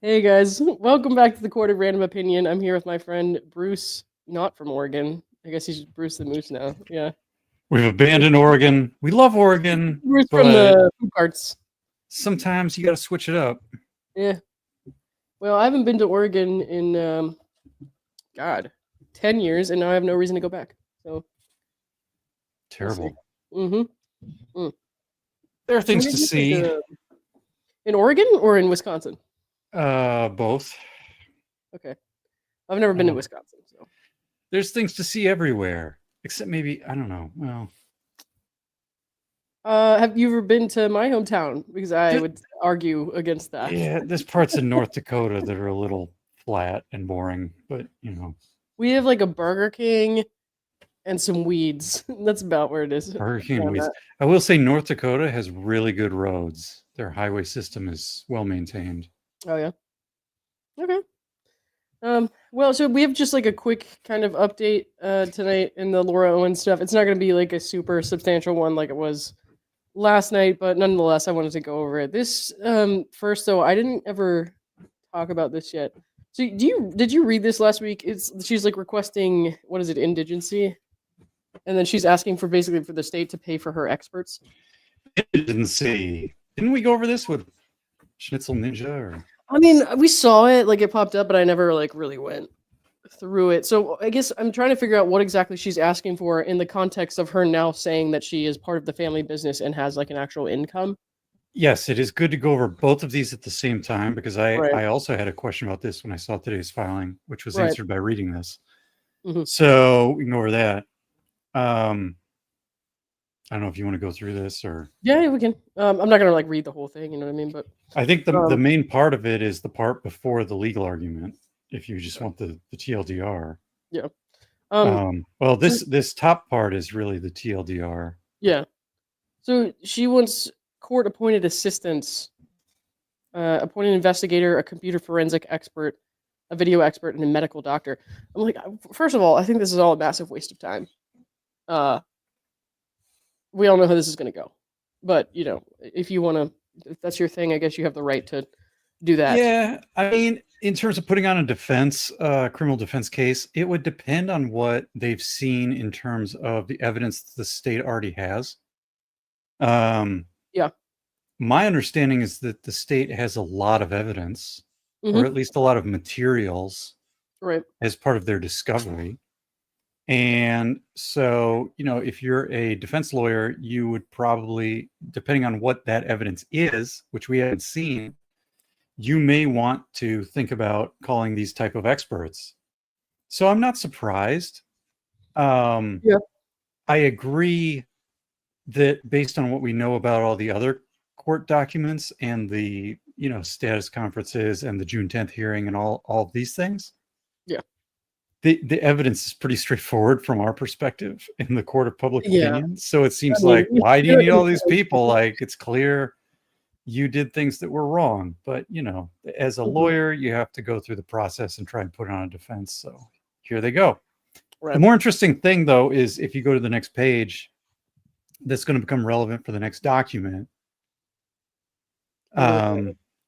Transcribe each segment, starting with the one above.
Hey guys, welcome back to the Court of Random Opinion. I'm here with my friend Bruce, not from Oregon. I guess he's Bruce the Moose now. Yeah, We've abandoned Oregon. We love Oregon, Bruce from but the food carts. sometimes you got to switch it up. Yeah. Well, I haven't been to Oregon in God, 10 years, and now I have no reason to go back. So we'll see. Terrible. Mm-hmm. Mm. There are So things we to just like see. in Oregon or in Wisconsin? Both. Okay, I've never been to Uh, Wisconsin. So, there's things to see everywhere, except maybe I don't know. Well, have you ever been to my hometown? Because I th- would argue against that. yeah, there's parts of North Dakota that are a little flat and boring, but We have like a Burger King and some weeds. That's about where it is. hurricane Where I'm weeds. at. I will say North Dakota has really good roads. Their highway system is well maintained. Oh yeah. Okay. Well, so we have just like a quick kind of update tonight in the Laura Owens stuff. It's not going to be like a super substantial one like it was last night, but nonetheless, I wanted to go over it. This first though, I didn't ever talk about this yet. So did you read this last week? It's she's like requesting, what is it, indigency, and then she's asking for basically for the state to pay for her experts. Didn't see. Didn't we go over this with Schnitzel Ninja or? I mean, we saw it, like it popped up, but I never like really went through it. So I guess I'm trying to figure out what exactly she's asking for in the context of her now saying that she is part of the family business and has like an actual income. Yes, it is good to go over both of these at the same time because I, Right. I also had a question about this when I saw today's filing, which was Right. answered by reading this. Hmm. So we can go over that. Um, I don't know if you want to go through this or Yeah, we can. I'm not gonna like read the whole thing, you know what I mean? But I think the um, main part of it is the part before the legal argument, if you just want the TLDR. yeah. Um, Well, so this top part is really the TLDR. yeah. So she wants court appointed assistants, appointed investigator, a computer forensic expert, a video expert, and a medical doctor. I'm like, first of all, I think this is all a massive waste of time. Uh, we all know how this is going to go. But you know, if you want to, if that's your thing, I guess you have the right to do that. Yeah, I mean, in terms of putting on a defense, criminal defense case, it would depend on what they've seen in terms of the evidence the state already has. Um, Yeah. my understanding is that the state has a lot of evidence, or Mm-hmm. at least a lot of materials Right. as part of their discovery. And so, if you're a defense lawyer, you would probably, depending on what that evidence is, which we haven't seen, you may want to think about calling these type of experts. So I'm not surprised. Um, Yeah. I agree that based on what we know about all the other court documents and the status conferences and the June 10th hearing and all of these things, Yeah. the evidence is pretty straightforward from our perspective in the court of public Yeah. opinion. So it I seems mean, like, why do you you're need all these intense. people? Like, it's clear you did things that were wrong, but as a Mhm. lawyer, you have to go through the process and try and put on a defense. So here they go. The Right. more interesting thing, though, is if you go to the next page, that's going to become relevant for the next document. Uh,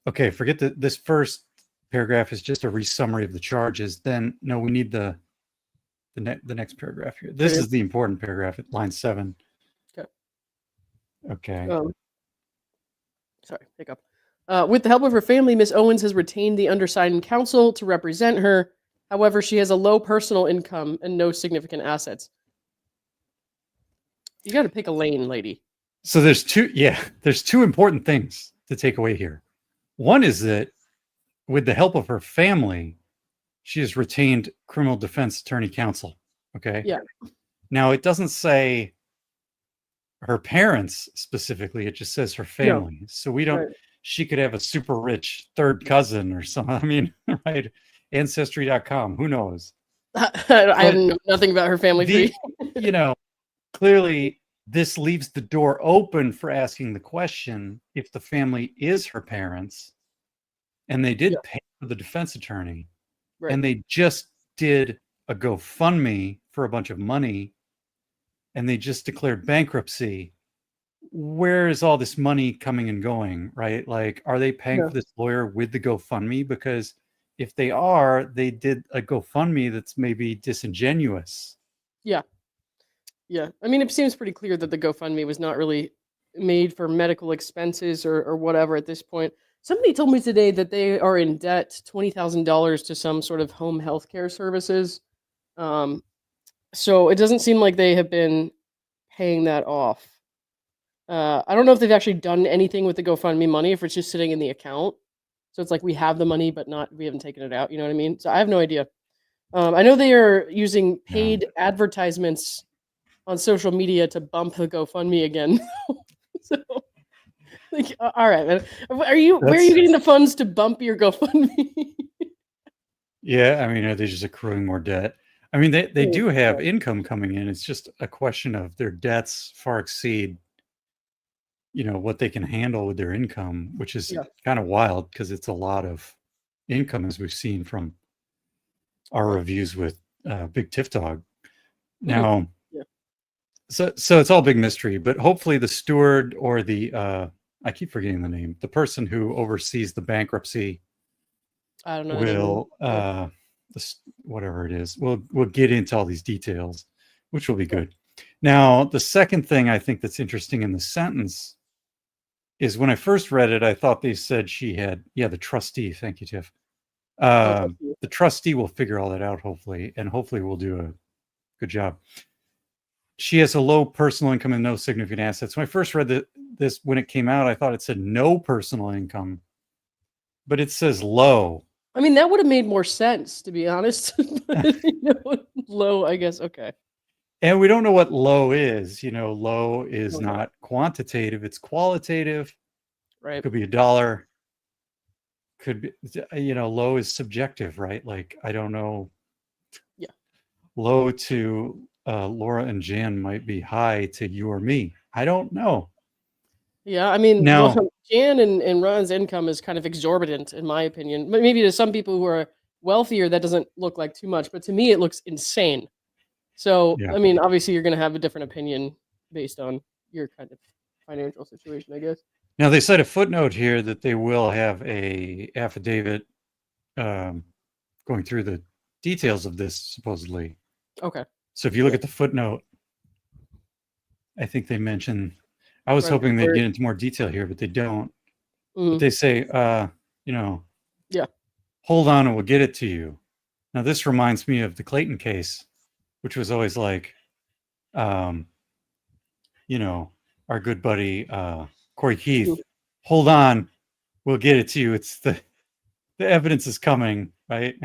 Okay, forget that this first paragraph is just a resummary of the charges. Then no, we need the next paragraph here. right This here. is the important paragraph at line 7. Okay. Okay. Um, sorry, hiccup. With the help of her family, Miss Owens has retained the undersigned counsel to represent her. However, she has a low personal income and no significant assets. You got to pick a lane, lady. So there's two important things to take away here. One is that with the help of her family, she has retained criminal defense attorney counsel. Okay. Yeah. Now it doesn't say her parents specifically, it just says her No. family. So we don't, Right. she could have a super rich third cousin or something. I mean, right? Ancestry.com, who knows? I But know nothing about her family the, tree. you know, clearly this leaves the door open for asking the question if the family is her parents and they Yeah. did pay for the defense attorney Right. and they just did a GoFundMe for a bunch of money and they just declared bankruptcy where is all this money coming and going, right? Like, are they paying Yeah. for this lawyer with the GoFundMe? Because if they are, they did a GoFundMe that's maybe disingenuous. Yeah. Yeah. I mean, it seems pretty clear that the GoFundMe was not really made for medical expenses or whatever at this point. Somebody told me today that they are in debt $20,000 to some sort of home health care services. Um, so it doesn't seem like they have been paying that off. I don't know if they've actually done anything with the GoFundMe money, if it's just sitting in the account. So it's like we have the money, but not we haven't taken it out. You know what I mean? So I have no idea. I know they are using Yeah. paid advertisements on social media to bump the GoFundMe again. So, like, all right, man. Are you where are you That's getting the funds to bump your GoFundMe? Yeah, I mean, are they just accruing more debt? I mean, they Oh, do have God. income coming in. It's just a question of their debts far exceed, what they can handle with their income, which is Yeah, kind of wild because it's a lot of income, as we've seen from our right. reviews with Big Tiff Dog. Mhm. Now, Yeah, so it's all big mystery, but hopefully the steward or the I keep forgetting the name, the person who oversees the bankruptcy I don't know the name of it. will Yeah, whatever it is, we'll get into all these details, which will be yeah. good. Now, the second thing I think that's interesting in the sentence is when I first read it, I thought they said she had, the trustee. Thank you, Tiff. Oh, that's you. The trustee will figure all that out, hopefully, and hopefully we'll do a good job. She has a low personal income and no significant assets. When I first read this when it came out, I thought it said no personal income, but it says low. I mean, that would have made more sense, to be honest. But, low, I guess. Okay, And we don't know what low is. Low is okay, not quantitative, it's qualitative. right. Could be $1. Could be, low is subjective, right? Like, I don't know. Yeah. Low to Laura and Jan might be high to you or me. I don't know. Yeah, I mean, well, Now, Jan and Ron's income is kind of exorbitant, in my opinion. But maybe to some people who are wealthier, that doesn't look like too much. But to me, it looks insane. So, yeah. I mean, obviously, you're going to have a different opinion based on your kind of financial situation, I guess. Now they cite a footnote here that they will have a affidavit um, going through the details of this supposedly. Okay. So if you look Yeah. at the footnote, I think they mention. I was Right hoping they'd before. get into more detail here, but they don't. But Mhm. they say, Yeah. hold on and we'll get it to you. Now this reminds me of the Clayton case, which was always like, um, our good buddy Corey Mhm. Keith, hold on, we'll get it to you. It's the evidence is coming, right?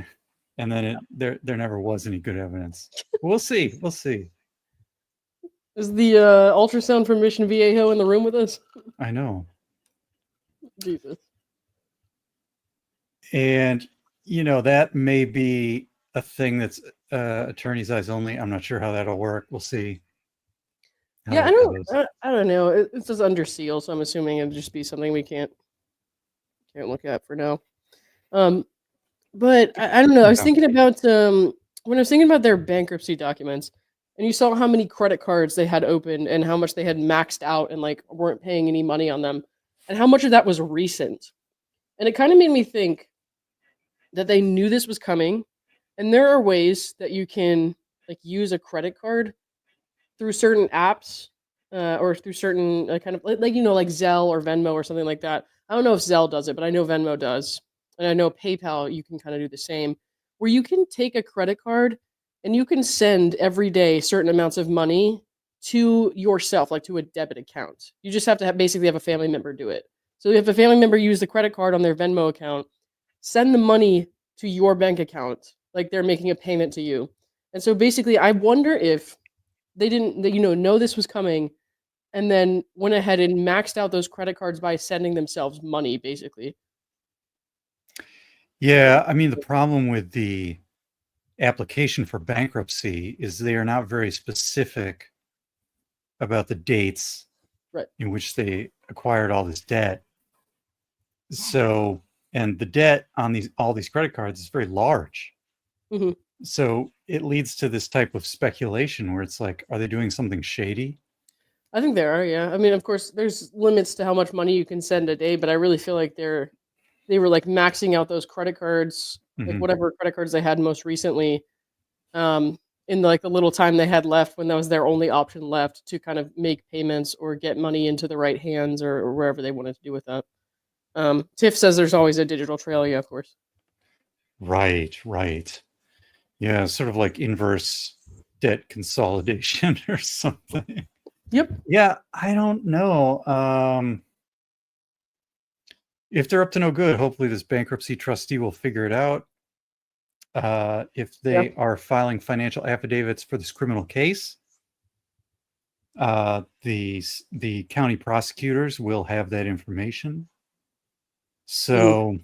And then there never was any good evidence. We'll see. We'll see. Is the ultrasound from Mission Viejo in the room with us? I know. Jesus. And that may be a thing that's attorney's eyes only. I'm not sure how that'll work. We'll see how Yeah, I that don't. goes. I don't know. It's just under seal, so I'm assuming it'll just be something we can't look at for now. Um, But I don't know. I was Yeah. thinking about when I was thinking about their bankruptcy documents, and you saw how many credit cards they had open and how much they had maxed out and like weren't paying any money on them, and how much of that was recent. And it kind of made me think that they knew this was coming, and there are ways that you can like use a credit card through certain apps or through certain kind of like Zelle or Venmo or something like that. I don't know if Zelle does it, but I know Venmo does, and I know PayPal you can kind of do the same, where you can take a credit card and you can send every day certain amounts of money to yourself, like to a debit account. You just have to basically have a family member do it. So if a family member use the credit card on their Venmo account, send the money to your bank account, like they're making a payment to you. And so basically, I wonder if they didn't know this was coming and then went ahead and maxed out those credit cards by sending themselves money basically. Yeah. I mean, the problem with the application for bankruptcy is they are not very specific about the dates Right. in which they acquired all this debt. So, and the debt on all these credit cards is very large. Hmm. So it leads to this type of speculation where it's like, are they doing something shady? I think there are, yeah. I mean, of course, there's limits to how much money you can send a day, but I really feel like they were like maxing out those credit cards, like Mhm. whatever credit cards they had most recently, um, in like the little time they had left when that was their only option left to kind of make payments or get money into the right hands or wherever they wanted to do with that. Tiff says there's always a digital trail, yeah, of course. Right, right. Yeah, sort of like inverse debt consolidation or something. Yep. Yeah, I don't know. If they're up to no good, hopefully this bankruptcy trustee will figure it out. If Yeah. they are filing financial affidavits for this criminal case, the county prosecutors will have that information. Mhm. So,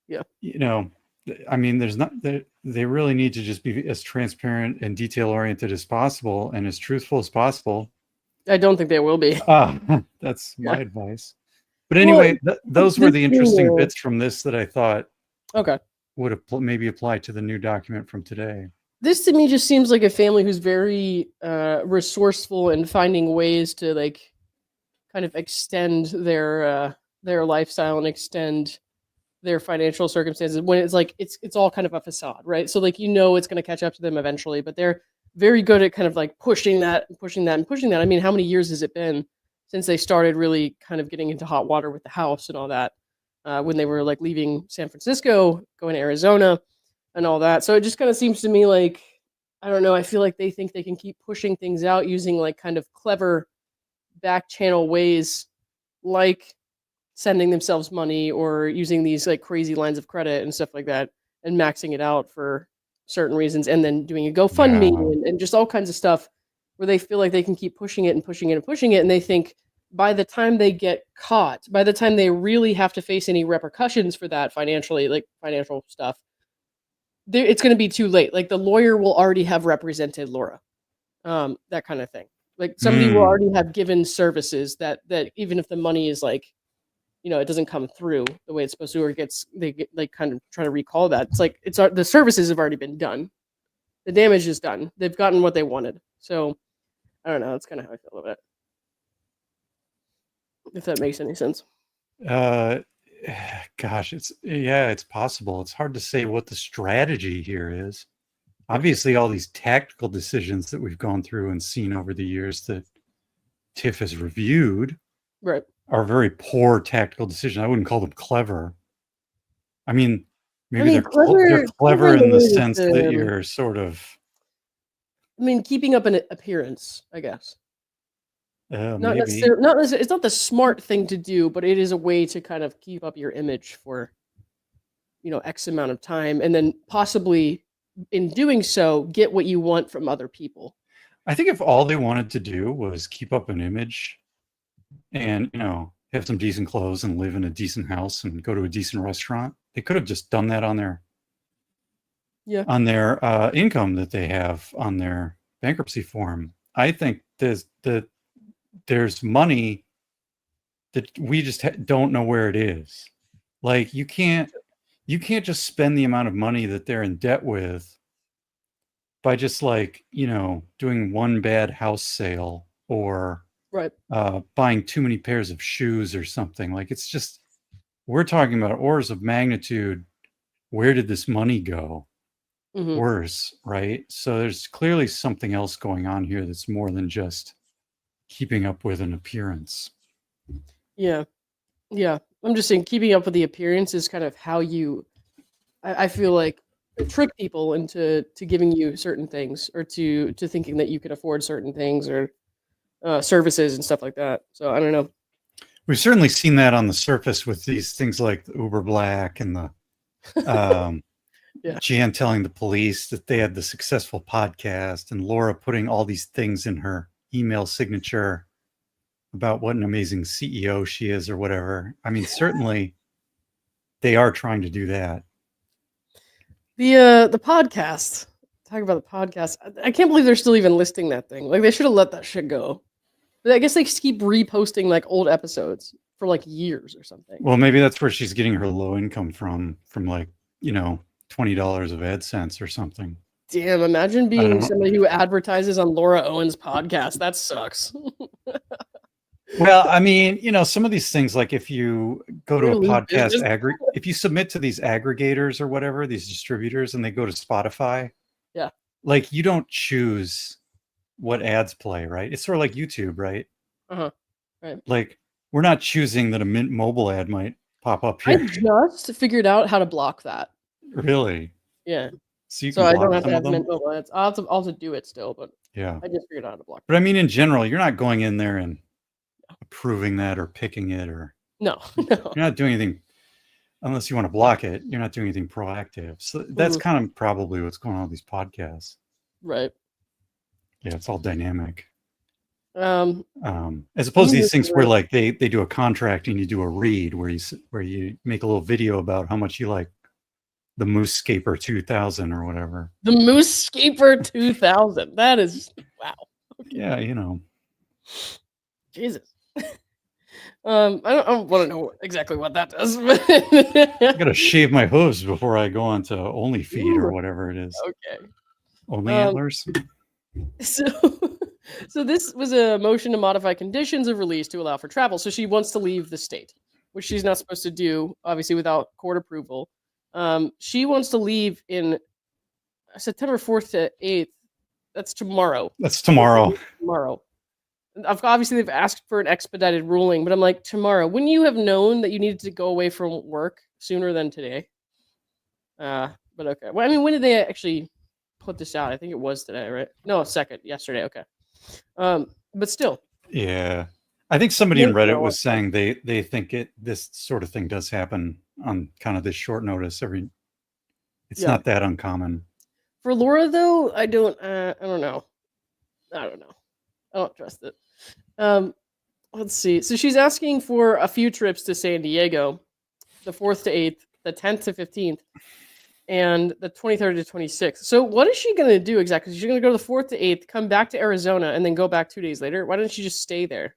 Yeah. you know, I mean, there's not they really need to just be as transparent and detail oriented as possible and as truthful as possible. I don't think they will be. That's Yeah. my advice. But Well, anyway, those were this the interesting being bits from this that I thought okay. would maybe apply to the new document from today. This to me just seems like a family who's very resourceful in finding ways to like kind of extend their lifestyle and extend their financial circumstances when it's like it's all kind of a facade, right? So like it's going to catch up to them eventually, but they're very good at kind of like pushing that and pushing that and pushing that. I mean, how many years has it been since they started really kind of getting into hot water with the house and all that? When they were like leaving San Francisco, going to Arizona, and all that. So it just kind of seems to me like I don't know. I feel like they think they can keep pushing things out using like kind of clever back channel ways, like sending themselves money or using these like crazy lines of credit and stuff like that and maxing it out for certain reasons and then doing a GoFundMe Yeah. and just all kinds of stuff where they feel like they can keep pushing it and pushing it and pushing it and they think by the time they get caught, by the time they really have to face any repercussions for that financially, like financial stuff, it's going to be too late. Like the lawyer will already have represented Laura, that kind of thing. Like somebody will Mm. already have given services that even if the money is like it doesn't come through the way it's supposed to, or they get like kind of try to recall that. It's like the services have already been done. The damage is done. They've gotten what they wanted. So I don't know. That's kind of how I feel about it. If that makes any sense. Uh, Gosh, it's possible. It's hard to say what the strategy here is. Yeah. Obviously, all these tactical decisions that we've gone through and seen over the years that Tiff has reviewed Right. are very poor tactical decisions. I wouldn't call them clever. I mean, I maybe mean, they're clever clever in the in the way sense that that you're sort of I mean, keeping up an appearance, I guess. Not maybe. necessarily. Not necessarily. It's not the smart thing to do, but it is a way to kind of keep up your image for X amount of time, and then possibly in doing so, get what you want from other people. I think if all they wanted to do was keep up an image and have some decent clothes and live in a decent house and go to a decent restaurant, they could have just done that on their Yeah. income that they have on their bankruptcy form. I think there's money that we just don't know where it is. Like you can't just spend the amount of money that they're in debt with by just like doing one bad house sale or Right. buying too many pairs of shoes or something. Like it's just we're talking about orders of magnitude. Where did this money go? Hmm. Worse, right? So there's clearly something else going on here that's more than just keeping up with an appearance. Yeah. Yeah. I'm just saying, keeping up with the appearance is kind of how I feel like trick people into giving you certain things or to thinking that you can afford certain things or services and stuff like that. So I don't know. We've certainly seen that on the surface with these things like the Uber Black and the um, Yeah. Jan telling the police that they had the successful podcast and Laura putting all these things in her email signature about what an amazing CEO she is or whatever. I mean, certainly they are trying to do that. The podcast. Talk about the podcast. I can't believe they're still even listing that thing. Like they should have let that shit go. But I guess they just keep reposting like old episodes for like years or something. Well, maybe that's where she's getting her low income from like, $20 of AdSense or something. Damn, imagine I don't being know. somebody who advertises on Laura Owens' podcast. That sucks. Well, I mean, some of these things, like if you go to We're a gonna lose podcast business. if you submit to these aggregators or whatever, these distributors, and they go to Spotify, Yeah. like you don't choose what ads play, right? It's sort of like YouTube, right? Uh-huh. Right. Like we're not choosing that a Mint Mobile ad might pop up I here. just figured out how to block that. Really? Yeah. So you So can I block don't have to some of have them? Mint Mobile ads. I'll have to do it still, but Yeah. I just figured out how to block But I mean, in general, you're not going in there and approving that or picking it, or No. you're not doing anything unless you want to block it. You're not doing anything proactive. So that's Mhm. kind of probably what's going on with these podcasts. Right. Yeah, it's all dynamic. Um, As opposed to me these things where neither. like they do a contract and you do a read where you make a little video about how much you like the Moosescaper 2000 or whatever. The Moosescaper 2000. That is wow. Yeah, Jesus. I don't want to know exactly what that does. I gotta shave my hooves before I go on to OnlyFeed or Ooh, whatever it is. okay. Only antlers. So, so this was a motion to modify conditions of release to allow for travel. So she wants to leave the state, which she's not supposed to do, obviously, without court approval. She wants to leave in September 4th to 8th. That's tomorrow. That's tomorrow. Tomorrow. Obviously, they've asked for an expedited ruling, but I'm like, tomorrow. Wouldn't you have known that you needed to go away from work sooner than today? But okay. Well, I mean, when did they actually put this out? I think it was today, right? No, yesterday. Okay. But still, Yeah. I think somebody in you Reddit know, was saying they think this sort of thing does happen on kind of this short notice. It's yeah. not that uncommon. For Laura though, I don't know. I don't know. I don't trust it. Let's see. So she's asking for a few trips to San Diego, the 4th to 8th, the 10th to 15th, and the 23rd to 26th. So what is she going to do exactly? She's going to go to the 4th to 8th, come back to Arizona, and then go back 2 days later? Why doesn't she just stay there?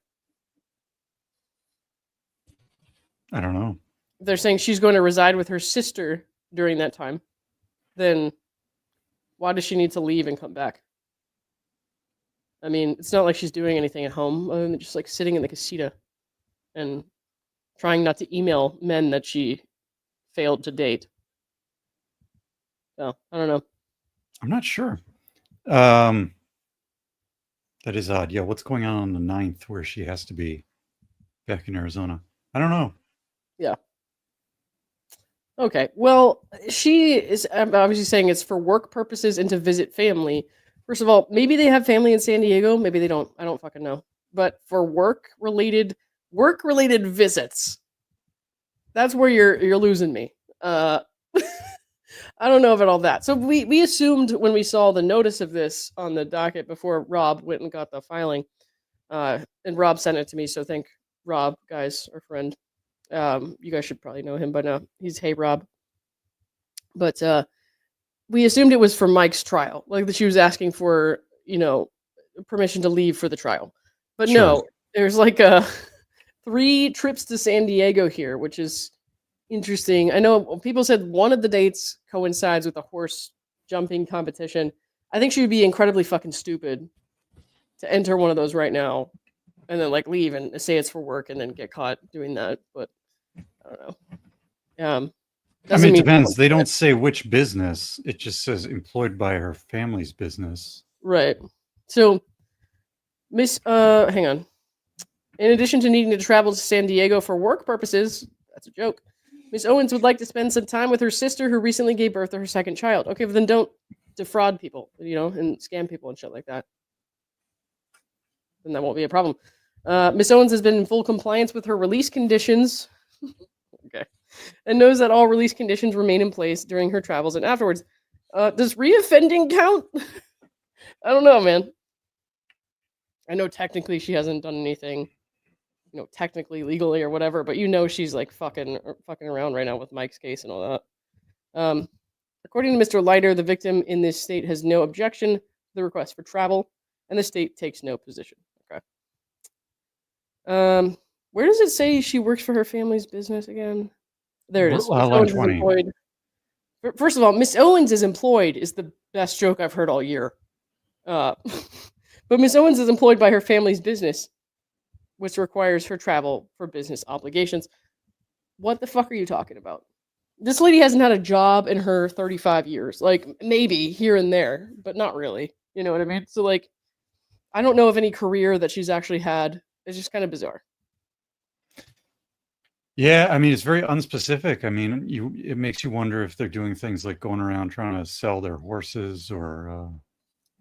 I don't know. They're saying she's going to reside with her sister during that time. Then why does she need to leave and come back? I mean, it's not like she's doing anything at home other than just like sitting in the casita and trying not to email men that she failed to date. So I don't know. I'm not sure. That is odd. Yeah, what's going on the 9th where she has to be back in Arizona? I don't know. Yeah. Okay. Well, she is obviously saying it's for work purposes and to visit family. First of all, maybe they have family in San Diego. Maybe they don't. I don't fucking know. But for work related visits, that's where you're losing me. I don't know about all that. So we assumed when we saw the notice of this on the docket before Rob went and got the filing, and Rob sent it to me. So thank Rob, guys, our friend. You guys should probably know him by now. He's Hey Rob. But we assumed it was for Mike's trial, like that she was asking for, permission to leave for the trial. But Sure. no, there's like 3 trips to San Diego here, which is interesting. I know people said one of the dates coincides with a horse jumping competition. I think she would be incredibly fucking stupid to enter one of those right now and then like leave and say it's for work and then get caught doing that. But I don't know. I mean, it depends. They don't say which business. It just says employed by her family's business. Right. So hang on. In addition to needing to travel to San Diego for work purposes, that's a joke. Miss Owens would like to spend some time with her sister who recently gave birth to her second child. Okay, but then don't defraud people, and scam people and shit like that. Then that won't be a problem. Miss Owens has been in full compliance with her release conditions. Okay. And knows that all release conditions remain in place during her travels and afterwards. Does reoffending count? I don't know, man. I know technically she hasn't done anything, technically legally or whatever, but she's like fucking around right now with Mike's case and all that. According to Mr. Leiter, the victim in this state has no objection to the request for travel, and the state takes no position. Okay. Where does it say she works for her family's business again? There it is. Line 20. Employed First of all, Miss Owens is employed is the best joke I've heard all year. But Miss Owens is employed by her family's business, which requires her travel for business obligations. What the fuck are you talking about? This lady hasn't had a job in her 35 years. Like, maybe here and there, but not really. You know what I mean? So, like, I don't know of any career that she's actually had. It's just kind of bizarre. Yeah, I mean, it's very unspecific. I mean, it makes you wonder if they're doing things like going around trying to sell their horses, or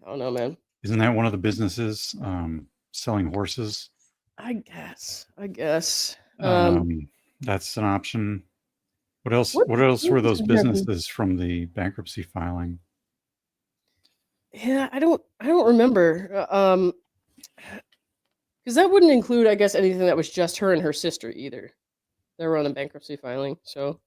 I don't know, man. isn't that one of the businesses, selling horses? I guess. That's an option. What else? What What else were those businesses have been- businesses from the bankruptcy filing? Yeah, I don't remember. Because that wouldn't include, I guess, anything that was just her and her sister either. They were on a bankruptcy filing, so.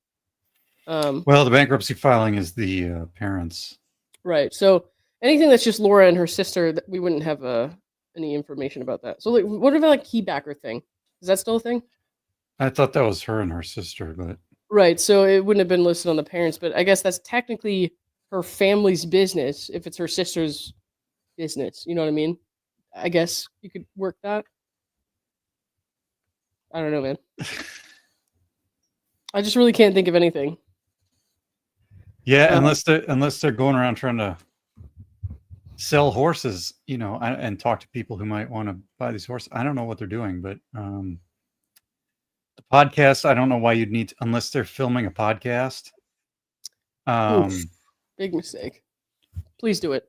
Well, the bankruptcy filing is the parents. Right. So anything that's just Laura and her sister, we wouldn't have any information about that. So, like, what about like keybacker thing? Is that still a thing? I thought that was her and her sister, but Right. So it wouldn't have been listed on the parents, but I guess that's technically her family's business if it's her sister's business. You know what I mean? I guess you could work that. I don't know, man. I just really can't think of anything. yeah, unless they're going around trying to sell horses, and talk to people who might want to buy these horses. I don't know what they're doing, but the podcast, I don't know why you'd need to, unless they're filming a podcast. Oof, big mistake. Please do it.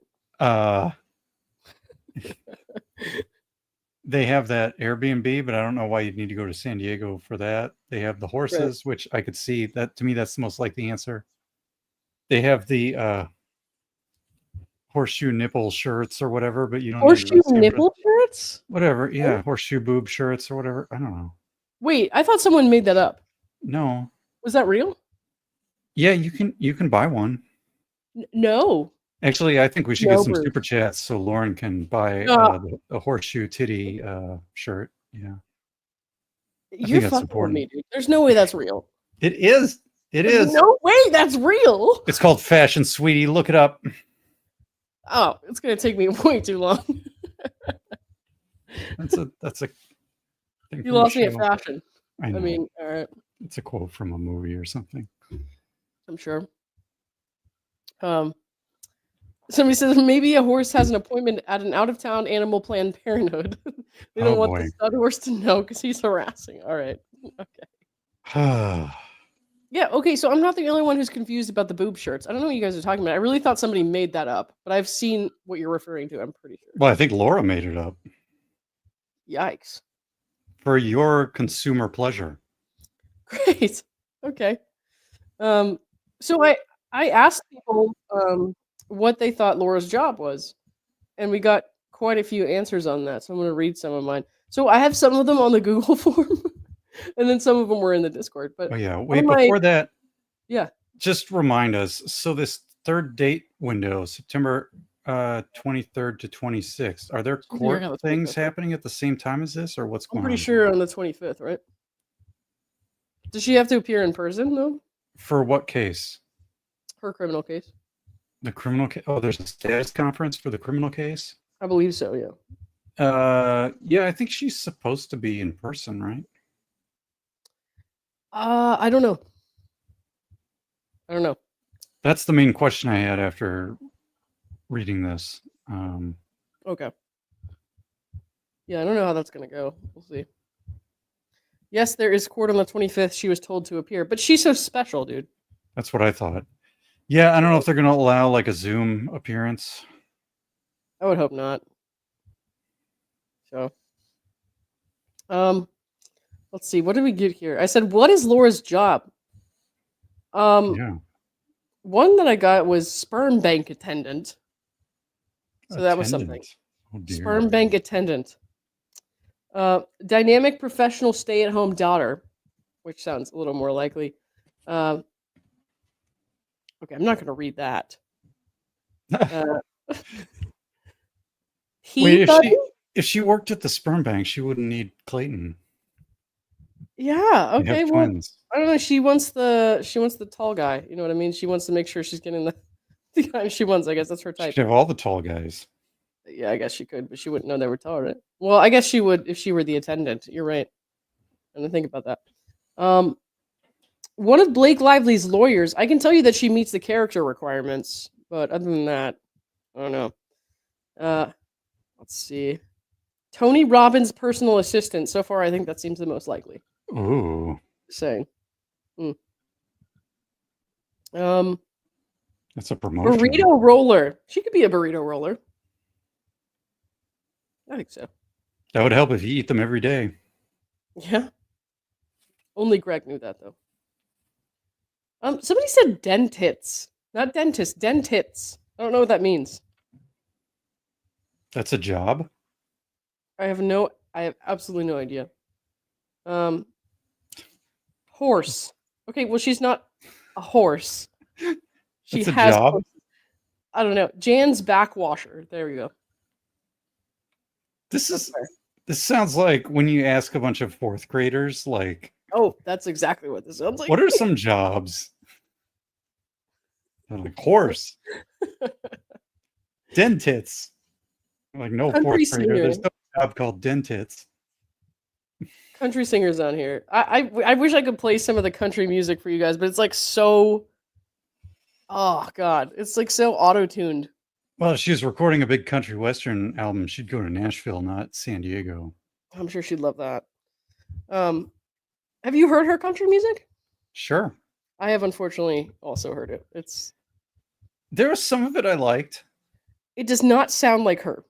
They have that Airbnb, but I don't know why you'd need to go to San Diego for that. They have the horses, which I could see that. To me, that's the most likely answer. They have the horseshoe nipple shirts or whatever, but you don't need Horseshoe nipple shirts? whatever. Yeah, horseshoe boob shirts or whatever. I don't know. Wait, I thought someone made that up. No. Was that real? Yeah, you can buy one. No. Actually, I think we should get some Bruce. super chats so Lauren can buy a horseshoe titty shirt. Yeah. You're that's fucking important. with me, dude. There's no way that's real. It is. It is. No way that's real. It's called Fashion, sweetie. Look it up. Oh, it's gonna take me way too long. That's a thing. You lost me at fashion. I know. I mean, all right. It's a quote from a movie or something. I'm sure. Somebody says maybe a horse has an appointment at an out-of-town animal Planned Parenthood. They don't want the stud horse to know because he's harassing. All right. Okay. Yeah, okay, so I'm not the only one who's confused about the boob shirts. I don't know what you guys are talking about. I really thought somebody made that up, but I've seen what you're referring to, I'm pretty sure. Well, I think Laura made it up. Yikes. For your consumer pleasure. Great. Okay. So I asked people what they thought Laura's job was, and we got quite a few answers on that, so I'm going to read some of mine. So I have some of them on the Google form, and then some of them were in the Discord. But oh yeah, wait, before that, yeah, just remind us. So this third date window, September 23rd to 26th, are there court things happening at the same time as this, or what's going on? I'm pretty sure on the 25th, right? Does she have to appear in person though? For what case? Her criminal case. The criminal case. Oh, there's a status conference for the criminal case. I believe so. Yeah. Yeah, I think she's supposed to be in person, right? I don't know. That's the main question I had after reading this. Okay. Yeah, I don't know how that's gonna go. We'll see. Yes, there is court on the 25th. She was told to appear, but she's so special, dude. That's what I thought. Yeah, I don't know if they're gonna allow like a Zoom appearance. I would hope not. So, let's see. What did we get here? I said, "What is Laura's job?" Yeah. One that I got was sperm bank attendant. So that was something. Oh, dear. Sperm bank attendant. Dynamic professional stay-at-home daughter, which sounds a little more likely. Okay, I'm not going to read that. Wait, if she worked at the sperm bank, she wouldn't need Clayton. Yeah. They have Okay. Well, twins. I don't know. She wants the tall guy. You know what I mean? She wants to make sure she's getting the guy she wants. I guess that's her She type. should have all the tall guys. Yeah, I guess she could, but she wouldn't know they were tall, right? Well, I guess she would if she were the attendant. You're right. I didn't think about that. Um, one of Blake Lively's lawyers. I can tell you that she meets the character requirements, but other than that, I don't know. Uh, let's see. Tony Robbins' personal assistant. So far, I think that seems the most likely. Ooh, Just saying. Hmm. Um, that's a promotion. burrito roller. She could be a burrito roller. I think so. That would help if you eat them every day. Yeah. Only Greg knew that though. Somebody said dentits, not dentist, dentits. I don't know what that means. That's a job. I have absolutely no idea. Um, horse. Okay, well she's not a horse. She That's a has job. horses. I don't know. Jan's backwasher. There you go. This That's is fair. this sounds like when you ask a bunch of fourth graders, like, Oh, that's exactly what this sounds like. what are some jobs? They're like horse, dentits. I'm like, no, Country fourth grader. singer. There's no job called dentits. Country singers on here. I wish I could play some of the country music for you guys, but it's like so. Oh God, it's like so auto-tuned. Well, if she was recording a big country western album, she'd go to Nashville, not San Diego. I'm sure she'd love that. Um, have you heard her country music? Sure. I have unfortunately also heard it. There was some of it I liked. It does not sound like her.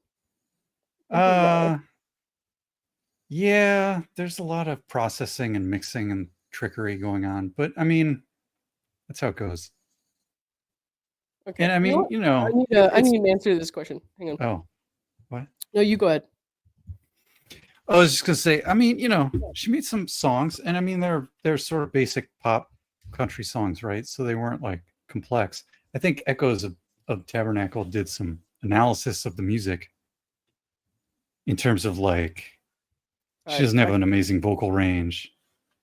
Uh, yeah, there's a lot of processing and mixing and trickery going on, but I mean, that's how it goes. Okay. And I You know mean, what? I it's need an answer to this question. Hang on. oh, what? No, you go ahead. I was just gonna say, I mean, she made some songs, and I mean, they're sort of basic pop country songs, right? So they weren't like complex. I think Echoes of Tabernacle did some analysis of the music in terms of like she doesn't have an amazing vocal range.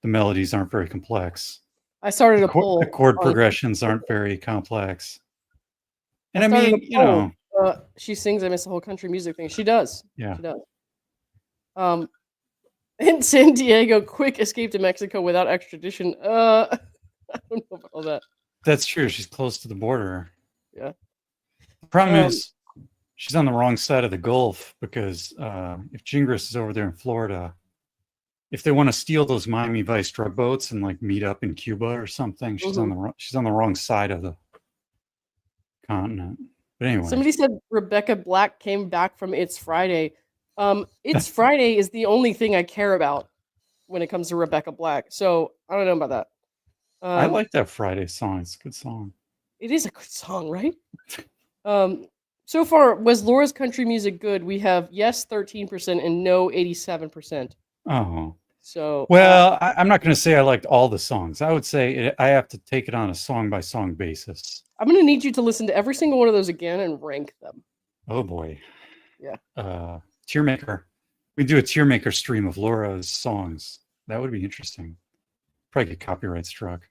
The melodies aren't very complex. I started The a poll. chord progressions aren't very complex. And I started mean, a poll. She sings. I miss the whole country music thing. She does. yeah. She does. In San Diego, quick escape to Mexico without extradition. I don't know about all that. That's true. She's close to the border. Yeah. The problem is she's on the wrong side of the Gulf because if Gingras is over there in Florida, if they want to steal those Miami Vice drug boats and like meet up in Cuba or something, she's on the wrong side of the continent. But anyway, somebody said Rebecca Black came back from It's Friday. It's Friday is the only thing I care about when it comes to Rebecca Black. So I don't know about that. I like that Friday song. It's a good song. It is a good song, right? So far, was Laura's country music good? We have yes 13% and no 87%. Oh. So well, I'm not going to say I liked all the songs. I would say I have to take it on a song by song basis. I'm going to need you to listen to every single one of those again and rank them. Oh boy. Yeah. Tearmaker. We do a Tearmaker stream of Laura's songs. That would be interesting. Probably get copyright struck.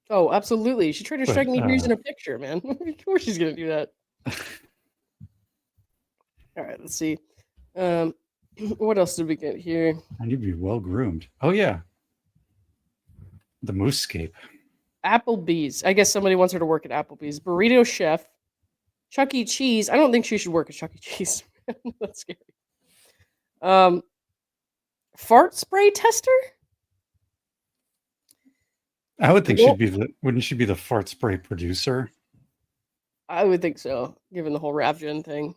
Oh, absolutely. She tried to strike me using a picture, man. Of course she's going to do that. All right, let's see. What else did we get here? I need to be well groomed. Oh yeah. The Moosescape. Applebee's. I guess somebody wants her to work at Applebee's. Burrito chef. Chuck E. Cheese. I don't think she should work at Chuck E. Cheese. That's scary. Fart spray tester? I would think wouldn't she be the fart spray producer? I would think so, given the whole Ravgen thing.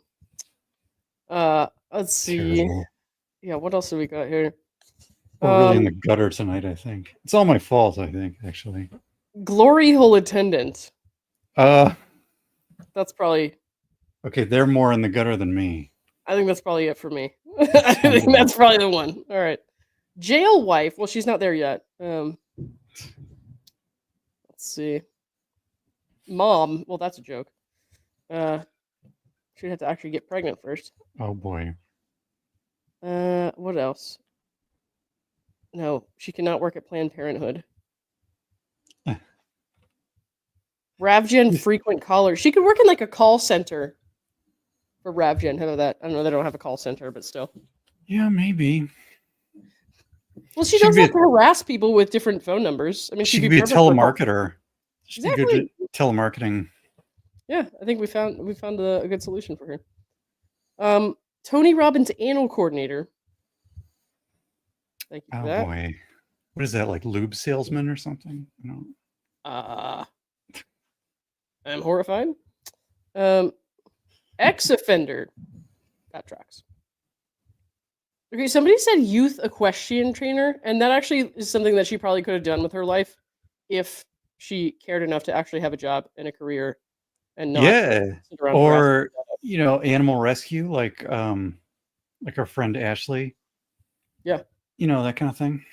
Let's see. Terrible. Yeah, what else do we got here? We're really in the gutter tonight, I think. It's all my fault, I think, actually. Glory hole attendant. That's probably... Okay, they're more in the gutter than me. I think that's probably it for me. I think that's probably the one. All right. Jail wife. Well, she's not there yet. Let's see. Mom. Well, that's a joke. She'd have to actually get pregnant first. Oh boy. What else? No, she cannot work at Planned Parenthood. Ravgen frequent caller. She could work in like a call center for Ravgen. How about that? I don't know. They don't have a call center, but still. Yeah, maybe. Well, she She'd does be have to harass people with different phone numbers. I mean, she she'd could be be a perfect for a call. telemarketer. She'd be good Exactly. at telemarketing. Yeah, I think we found a good solution for her. Tony Robbins anal coordinator. Thank you for Oh that. boy. What is that, like lube salesman or something? No. I'm horrified. Ex-offender. That tracks. Okay, somebody said youth equestrian trainer, and that actually is something that she probably could have done with her life if she cared enough to actually have a job and a career and not Yeah. sit around harassing Or, people. animal rescue, like our friend Ashley. Yeah. That kind of thing.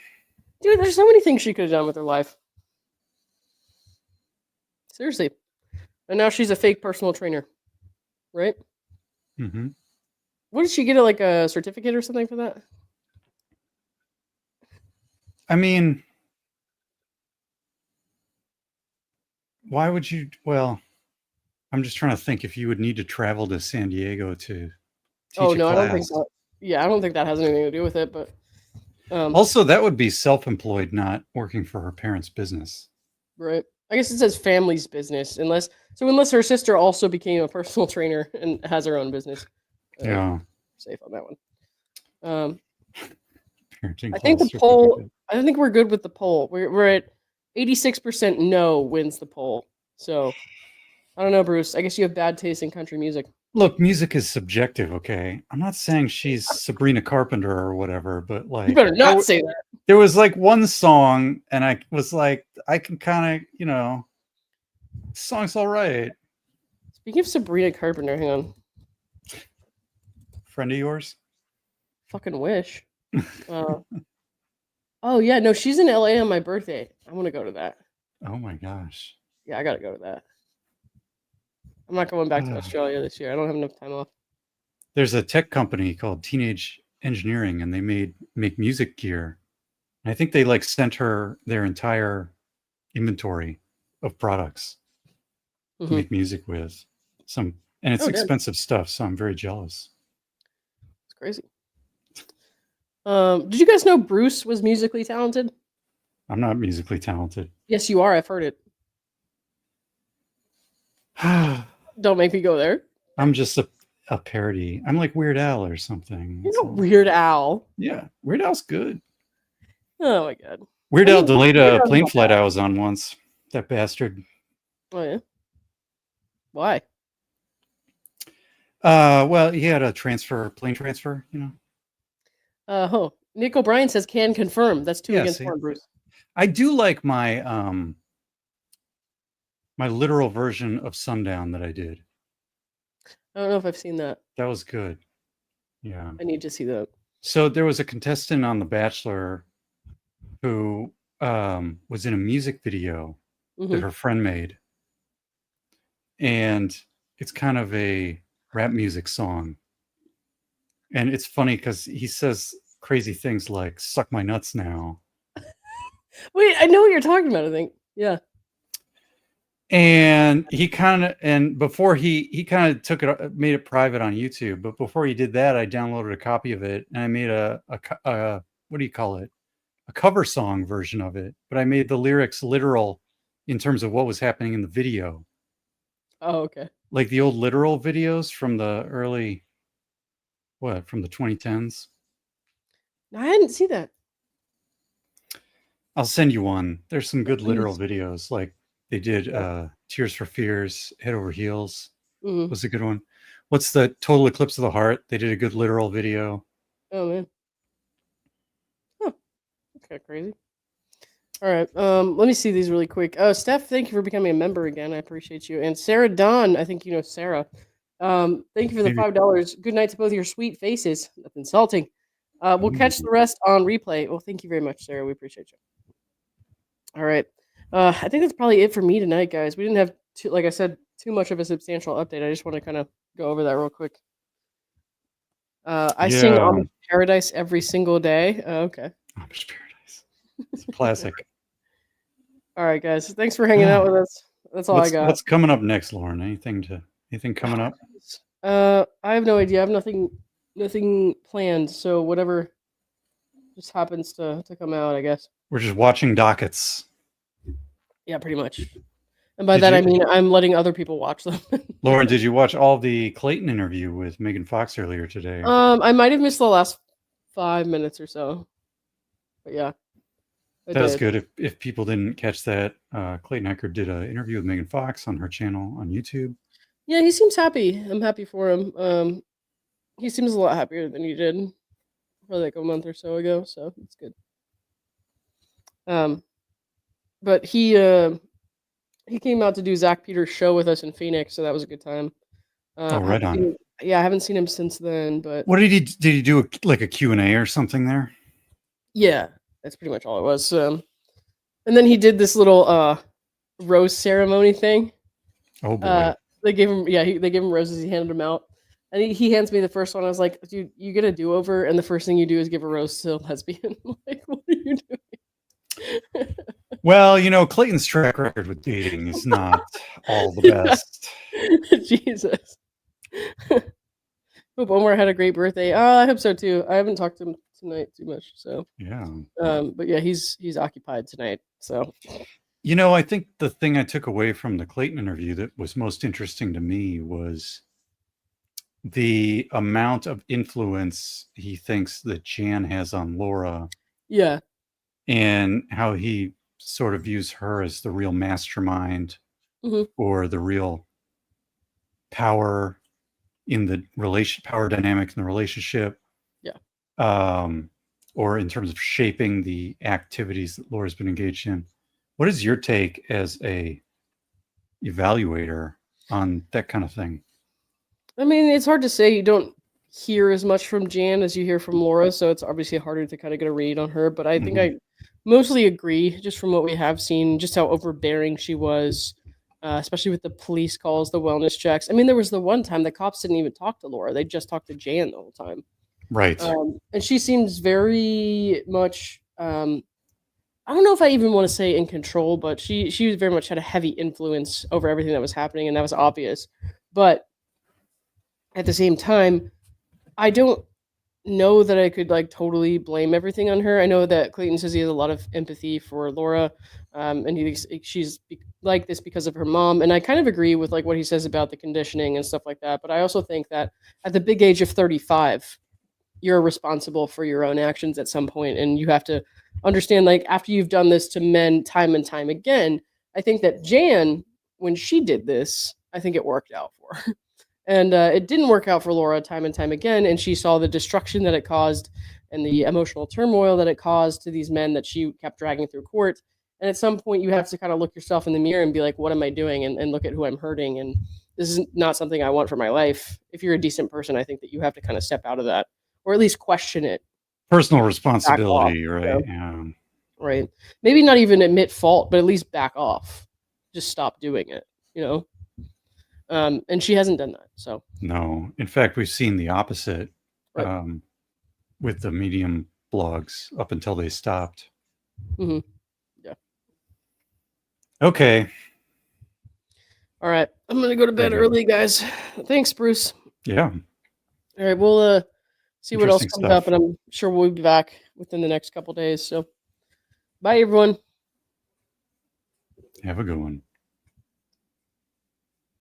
Dude, there's so many things she could have done with her life. Seriously. And now she's a fake personal trainer. Right? Mm-hmm. What did she get, like a certificate or something for that? I mean, why would you? Well, I'm just trying to think if you would need to travel to San Diego to Oh teach a no, I don't think class. that. Yeah, I don't think that has anything to do with it. But Also, that would be self-employed, not working for her parents' business. right. I guess it says family's business, unless her sister also became a personal trainer and has her own business. Yeah. Safe on that one. Parenting I think class the poll. certificate. I think we're good with the poll. We're at 86% no wins the poll. So I don't know, Bruce. I guess you have bad taste in country music. Look, music is subjective, okay? I'm not saying she's Sabrina Carpenter or whatever, but You like better not say that. there was like one song and I was like, I can kind of, this song's all right. Speaking of Sabrina Carpenter, hang on. Friend of yours? Fucking wish. Oh yeah, no, she's in LA on my birthday. I want to go to that. Oh my gosh. Yeah, I gotta go to that. I'm not going back to Australia this year. I don't have enough time off. There's a tech company called Teenage Engineering and they make music gear. And I think they like sent her their entire inventory of products to make music with. And it's expensive stuff, so I'm very jealous. It's crazy. Did you guys know Bruce was musically talented? I'm not musically talented. Yes, you are. I've heard it. Don't make me go there. I'm just a parody. I'm like Weird Al or something. You're a Weird Al. Yeah, Weird Al's good. Oh my god. Weird Al delayed a plane flight I was on once. That bastard. Oh yeah. Why? Well, he had a plane transfer, Nick O'Brien says can confirm. That's 2 against 1, Bruce. I do like my my literal version of Sundown that I did. I don't know if I've seen that. That was good. Yeah. I need to see that. So there was a contestant on The Bachelor who was in a music video that her friend made. And it's kind of a rap music song. And it's funny because he says crazy things like, suck my nuts now. Wait, I know what you're talking about, I think. Yeah. And he before he kind of made it private on YouTube. But before he did that, I downloaded a copy of it and I made a what do you call it? A cover song version of it. But I made the lyrics literal in terms of what was happening in the video. Oh, okay. Like the old literal videos from the from the 2010s. I hadn't seen that. I'll send you one. There's some good literal videos. Like they did Tears for Fears, Head Over Heels was a good one. What's the Total Eclipse of the Heart? They did a good literal video. Oh man. Huh. That's kind of crazy. All right. Let me see these really quick. Steph, thank you for becoming a member again. I appreciate you. And Sarah Dawn, I think you know Sarah. Thank you for the $5. Good night to both your sweet faces. That's insulting. We'll catch the rest on replay. Well, thank you very much, Sarah. We appreciate you. All right. I think that's probably it for me tonight, guys. We didn't have like I said, too much of a substantial update. I just want to kind of go over that real quick. I sing Amish Paradise every single day. Okay. Amish Paradise. It's classic. All right, guys. Thanks for hanging out with us. That's all I got. What's coming up next, Lauren? Anything coming up? I have no idea. I have nothing planned. So whatever just happens to come out, I guess. We're just watching dockets. Yeah, pretty much. And by that I mean I'm letting other people watch them. Lauren, did you watch all the Clayton interview with Megan Fox earlier today? I might have missed the last 5 minutes or so. But yeah. That's good. If people didn't catch that, Clayton Eckert did an interview with Megan Fox on her channel on YouTube. Yeah, he seems happy. I'm happy for him. He seems a lot happier than he did for like a month or so ago, so it's good. But he came out to do Zach Peters' show with us in Phoenix, so that was a good time. Right on. I haven't seen him since then, but what did he do a Q&A or something there? Yeah, that's pretty much all it was. And then he did this little rose ceremony thing. Oh boy. They gave him roses, he handed them out. And he hands me the first one. I was like, dude, you get a do-over, and the first thing you do is give a rose to a lesbian. Like, what are you doing? Well, Clayton's track record with dating is not all the best. Jesus. Hope Omar had a great birthday. I hope so too. I haven't talked to him tonight too much, so yeah. But yeah, he's occupied tonight. So I think the thing I took away from the Clayton interview that was most interesting to me was the amount of influence he thinks that Jan has on Laura. Yeah. And how he sort of views her as the real mastermind or the real power in the power dynamic in the relationship. Yeah. Or in terms of shaping the activities that Laura's been engaged in. What is your take as a evaluator on that kind of thing? I mean, it's hard to say. You don't hear as much from Jan as you hear from Laura, so it's obviously harder to kind of get a read on her. But I think I mostly agree, just from what we have seen, just how overbearing she was, especially with the police calls, the wellness checks. I mean, there was the one time the cops didn't even talk to Laura; they just talked to Jan the whole time. Right. And she seems very much. I don't know if I even want to say in control, but she very much had a heavy influence over everything that was happening, and that was obvious. But at the same time, I don't know that I could like totally blame everything on her. I know that Clayton says he has a lot of empathy for Laura, and he thinks she's like this because of her mom. And I kind of agree with like what he says about the conditioning and stuff like that. But I also think that at the big age of 35, you're responsible for your own actions at some point, and you have to understand, like, after you've done this to men time and time again. I think that Jan, when she did this, I think it worked out for her. And it didn't work out for Laura time and time again, and she saw the destruction that it caused and the emotional turmoil that it caused to these men that she kept dragging through court. And at some point, you have to kind of look yourself in the mirror and be like, what am I doing? And look at who I'm hurting. And this is not something I want for my life. If you're a decent person, I think that you have to kind of step out of that, or at least question it. Personal responsibility, right? Yeah. Right. Maybe not even admit fault, but at least back off. Just stop doing it, and she hasn't done that. So no. In fact, we've seen the opposite with the Medium blogs up until they stopped. Yeah. Okay. All right. I'm gonna go to bed early, guys. Thanks, Bruce. Yeah. All right. We'll see what else comes up, and I'm sure we'll be back within the next couple days. So, bye, everyone. Have a good one.